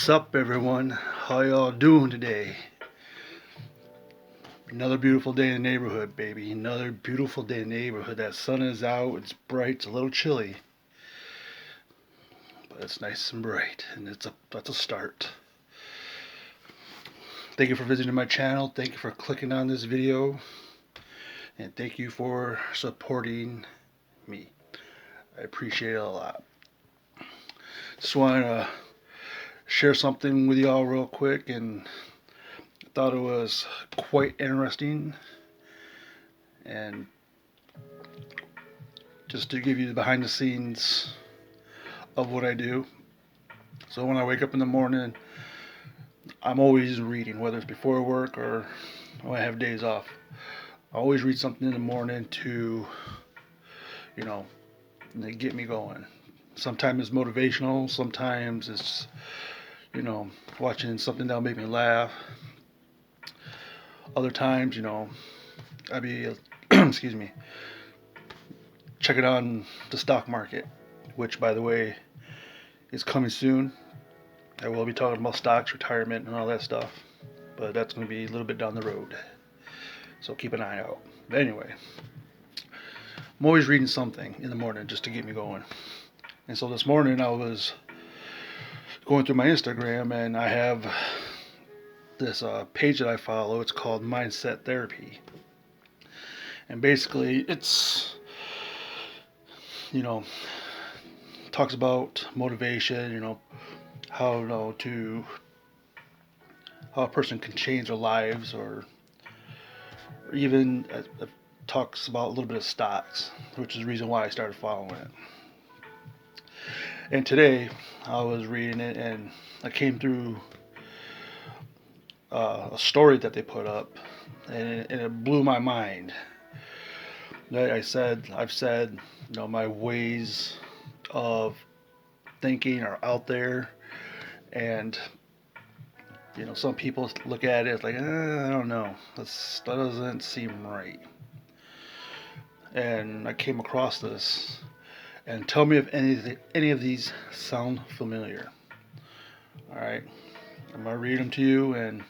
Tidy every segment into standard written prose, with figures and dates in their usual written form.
What's up, everyone? How y'all doing today? Another beautiful day in the neighborhood, baby. Another beautiful day in the neighborhood. That sun is out. It's bright. It's a little chilly, but it's nice and bright, and that's a start. Thank you for visiting my channel. Thank you for clicking on this video, and thank you for supporting me. I appreciate it a lot. Just want to share something with y'all real quick, and I thought it was quite interesting, and just to give you the behind the scenes of what I do. So when I wake up in the morning, I'm always reading, whether it's before work or when I have days off. I always read something in the morning to, you know, get me going. Sometimes it's motivational, sometimes it's, watching something that'll make me laugh. Other times, I'll be, excuse me, checking on the stock market, which, by the way, is coming soon. I will be talking about stocks, retirement, and all that stuff, but that's going to be a little bit down the road. So keep an eye out. But anyway, I'm always reading something in the morning just to get me going. And so this morning I was going through my Instagram, and I have this page that I follow. It's called Mindset Therapy. And basically it's, talks about motivation, how how a person can change their lives, or even talks about a little bit of stocks, which is the reason why I started following it. And today I was reading it, and I came through a story that they put up, and it blew my mind. I've said, my ways of thinking are out there, and some people look at it like, I don't know, that doesn't seem right. And I came across this, and tell me if any of these sound familiar. All right, I'm gonna read them to you, and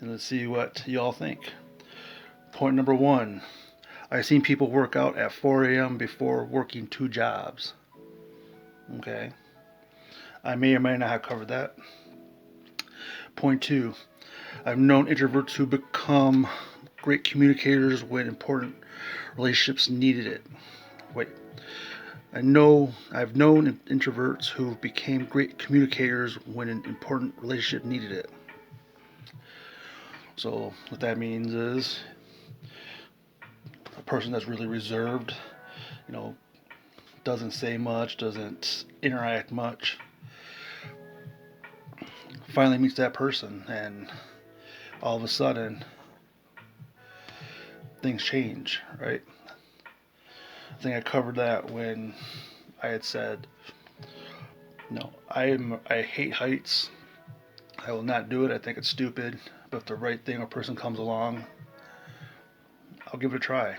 let's see what y'all think. Point number one: I've seen people work out at 4 a.m. before working 2 jobs. Okay, I may or may not have covered that. Point two: I've known introverts who become great communicators when important relationships needed it. Wait. I've known introverts who became great communicators when an important relationship needed it. So what that means is a person that's really reserved, doesn't say much, doesn't interact much, finally meets that person, and all of a sudden things change, right? I think I covered that when I had said, I hate heights. I will not do it. I think it's stupid. But if the right thing or person comes along, I'll give it a try.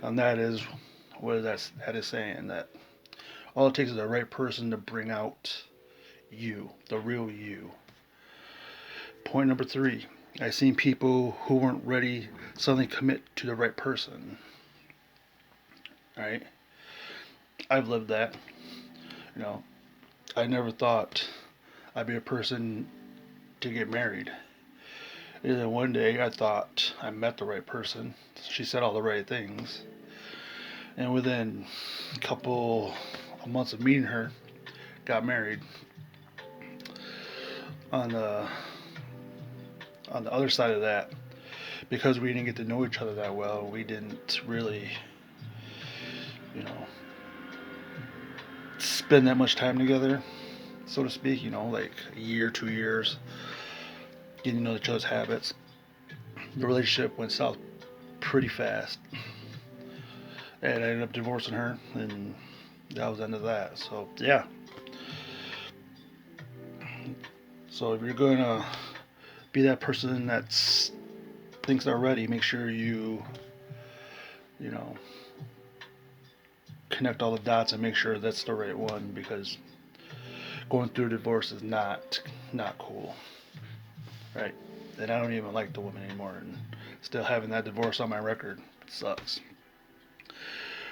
And that is what that is saying, that all it takes is the right person to bring out you, the real you. Point number three: I've seen people who weren't ready suddenly commit to the right person. Right? I've lived that. I never thought I'd be a person to get married. And then one day I thought I met the right person. She said all the right things. And within a couple of months of meeting her, got married. On the other side of that, because we didn't get to know each other that well, we didn't really, spend that much time together, so to speak, like a year, 2 years, getting to know each other's habits. The relationship went south pretty fast, and I ended up divorcing her, and that was the end of that. So yeah. So if you're gonna be that person that thinks they're ready, make sure you connect all the dots and make sure that's the right one, because going through a divorce is not cool, right? And I don't even like the woman anymore, and still having that divorce on my record sucks.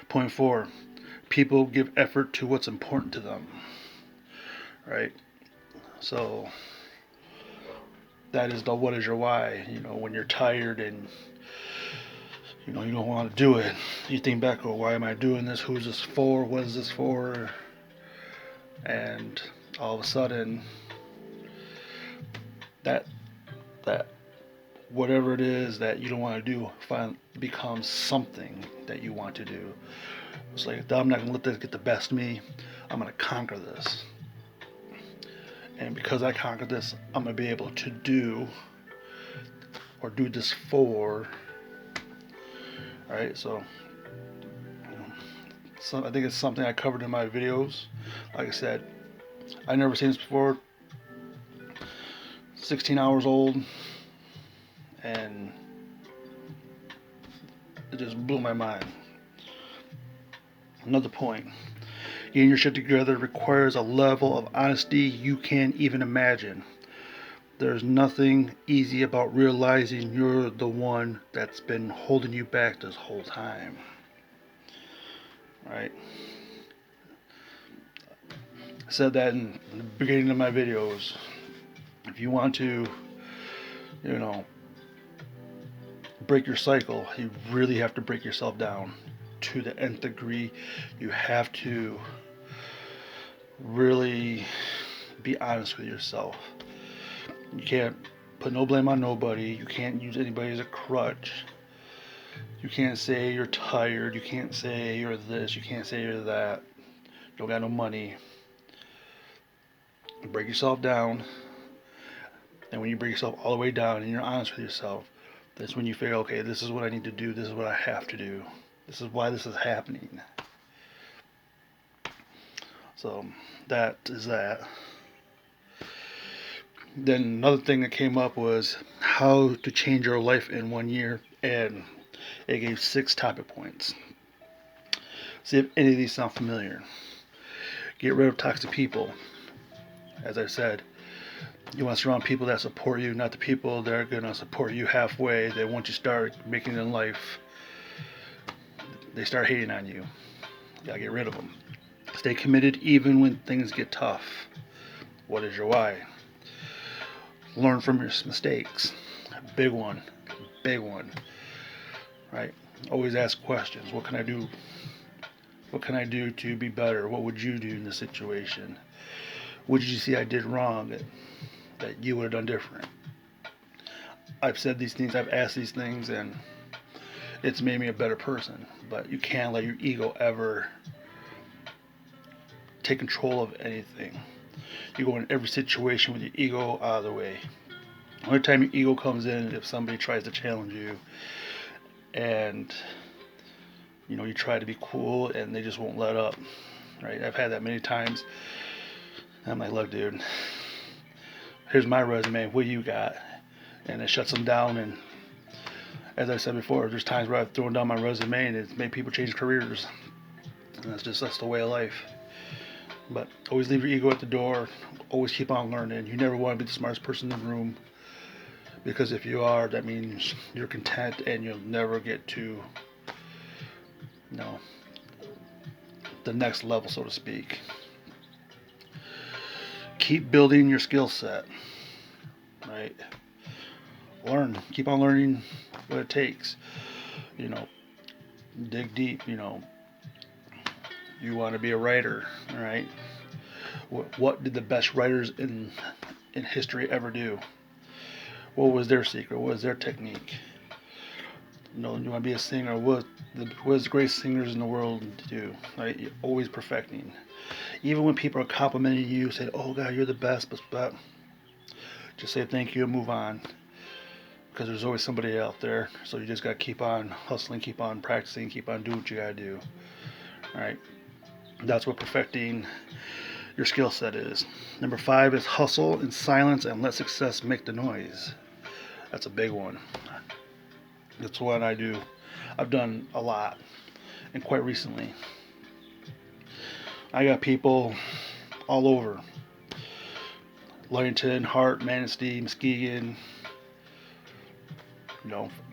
Point 4, people give effort to what's important to them, right? So that is the what is your why. When you're tired and you don't want to do it, you think back, oh, why am I doing this? Who's this for? What is this for? And all of a sudden, that whatever it is that you don't want to do becomes something that you want to do. It's like, I'm not going to let this get the best of me. I'm going to conquer this. And because I conquered this, I'm going to be able to do this for. Alright, so I think it's something I covered in my videos. Like I said, I've never seen this before. 16 hours old, and it just blew my mind. Another point, getting your shit together requires a level of honesty you can't even imagine. There's nothing easy about realizing you're the one that's been holding you back this whole time. Right? I said that in the beginning of my videos. If you want to, break your cycle, you really have to break yourself down to the nth degree. You have to really be honest with yourself. You can't put no blame on nobody. You can't use anybody as a crutch. You can't say you're tired. You can't say you're this. You can't say you're that. You don't got no money. Break yourself down. And when you break yourself all the way down and you're honest with yourself, that's when you figure, okay, this is what I need to do. This is what I have to do. This is why this is happening. So that is that. Then another thing that came up was how to change your life in 1 year, and it gave 6 topic points. See if any of these sound familiar. Get rid of toxic people. As I said, you want to surround people that support you, not the people that are going to support you halfway. That once you start making it in life, they start hating on you. You gotta get rid of them. Stay committed even when things get tough. What is your why? Learn from your mistakes. Big one. Right? Always ask questions. What can I do? What can I do to be better? What would you do in this situation? What did you see I did wrong that you would have done different? I've said these things, I've asked these things, and it's made me a better person. But you can't let your ego ever take control of anything. You go in every situation with your ego out of the way. The only time your ego comes in, if somebody tries to challenge you, and you try to be cool and they just won't let up. Right? I've had that many times. I'm like, look, dude, here's my resume. What do you got? And it shuts them down. And as I said before, there's times where I've thrown down my resume and it's made people change careers. And that's the way of life. But always leave your ego at the door. Always keep on learning. You never want to be the smartest person in the room, because if you are, that means you're content and you'll never get to the next level, so to speak. Keep building your skill set. Right? Keep on learning what it takes. Dig deep. You want to be a writer, right? What did the best writers in history ever do? What was their secret? What was their technique? You want to be a singer. What does the greatest singers in the world do? Right? You're always perfecting. Even when people are complimenting you, say, "Oh God, you're the best," but just say thank you and move on. Because there's always somebody out there. So you just got to keep on hustling, keep on practicing, keep on doing what you got to do. All right. That's what perfecting your skill set is. Number 5 is hustle in silence and let success make the noise. That's a big one. That's what I do. I've done a lot, and quite recently. I got people all over. Ludington, Hart, Manistee, Muskegon,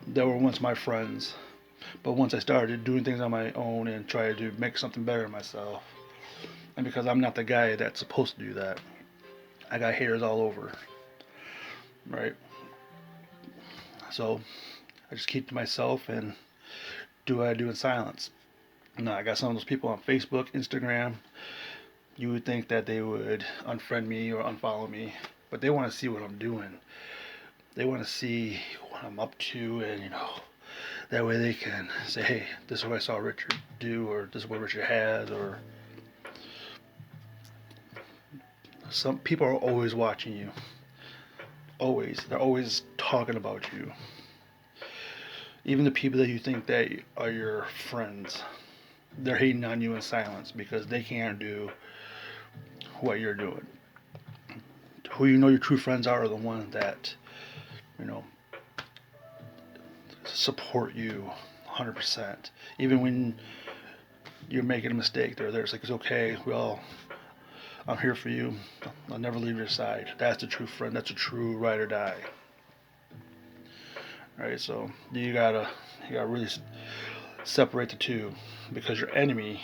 they were once my friends. But once I started doing things on my own and tried to make something better of myself, and because I'm not the guy that's supposed to do that, I got haters all over, right? So I just keep to myself and do what I do in silence. Now I got some of those people on Facebook, Instagram. You would think that they would unfriend me or unfollow me, but they want to see what I'm doing. They want to see what I'm up to, and that way they can say, hey, this is what I saw Richard do, or this is what Richard has, or some people are always watching you. Always. They're always talking about you. Even the people that you think that are your friends, they're hating on you in silence because they can't do what you're doing. Who your true friends are the ones that, support you 100%. Even when you're making a mistake, they're there. It's like, it's okay. Well, I'm here for you. I'll never leave your side. That's a true friend. That's a true ride or die. Right? So you gotta really separate the two, because your enemy,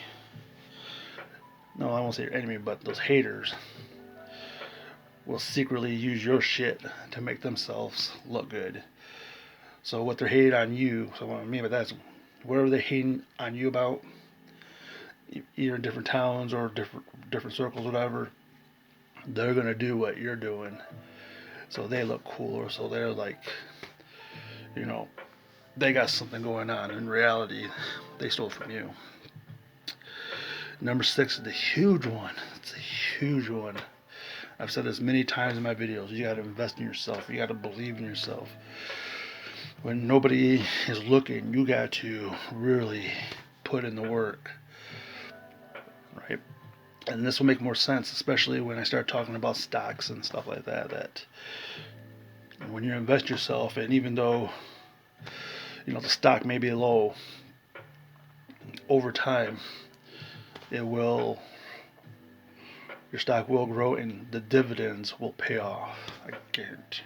no, I won't say your enemy, but those haters will secretly use your shit to make themselves look good. So what they're hating on you, so what I mean by that is, whatever they're hating on you about, either in different towns or different circles, whatever, they're gonna do what you're doing, so they look cooler. So they're like, they got something going on. In reality, they stole from you. Number 6 is the huge one. It's a huge one. I've said this many times in my videos. You got to invest in yourself. You got to believe in yourself. When nobody is looking, you got to really put in the work, right? And this will make more sense, especially when I start talking about stocks and stuff like that. That when you invest yourself, and even though the stock may be low, over time your stock will grow and the dividends will pay off. I guarantee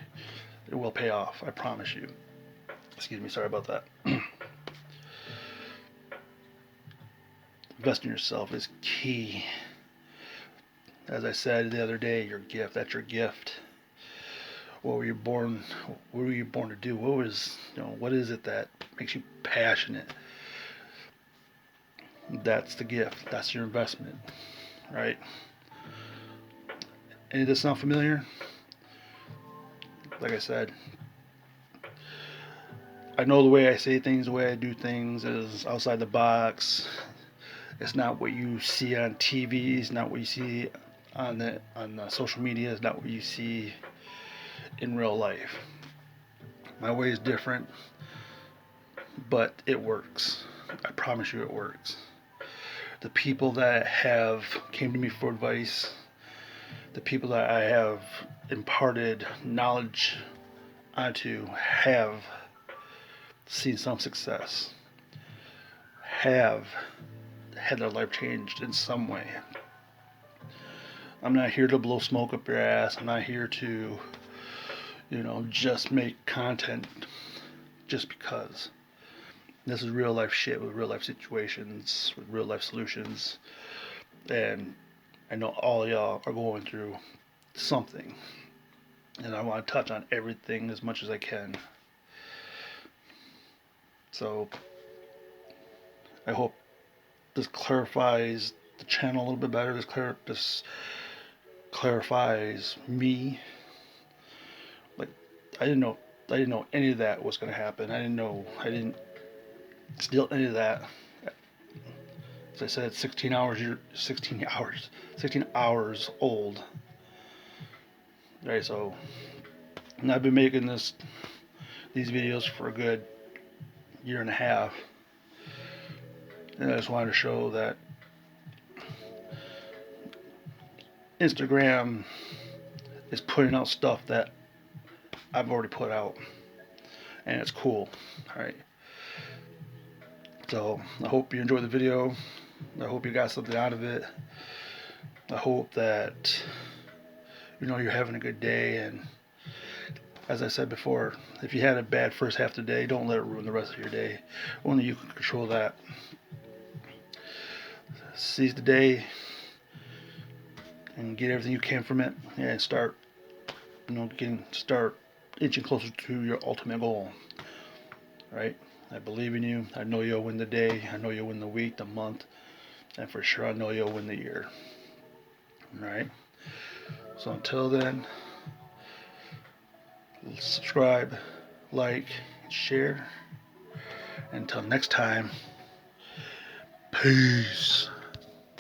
it will pay off. I promise you. Excuse me, sorry about that. Investing in yourself is key. As I said the other day, your gift, that's your gift. What were you born to do? What is it that makes you passionate? That's the gift. That's your investment, right? Any of this sound familiar? Like I said, I know the way I say things, the way I do things is outside the box. It's not what you see on TV. It's not what you see on the social media. It's not what you see in real life. My way is different, but it works. I promise you it works. The people that have came to me for advice, the people that I have imparted knowledge onto, have seen some success, have had their life changed in some way. I'm not here to blow smoke up your ass. I'm not here to, just make content just because. This is real life shit with real life situations, with real life solutions. And I know all of y'all are going through something. And I want to touch on everything as much as I can. So I hope this clarifies the channel a little bit better. This clarifies me. Like, I didn't know any of that was going to happen. I didn't steal any of that. As I said, 16 hours old. Right, so, and I've been making these videos for a good year and a half. And I just wanted to show that Instagram is putting out stuff that I've already put out, and it's cool. Alright, so I hope you enjoyed the video. I hope you got something out of it. I hope that you know you're having a good day. And as I said before, if you had a bad first half of the day, don't let it ruin the rest of your day. Only you can control that. Seize the day and get everything you can from it, and start, start inching closer to your ultimate goal. Right? I believe in you. I know you'll win the day. I know you'll win the week, the month, and for sure I know you'll win the year. All right? So until then, subscribe, like, share. Until next time, peace.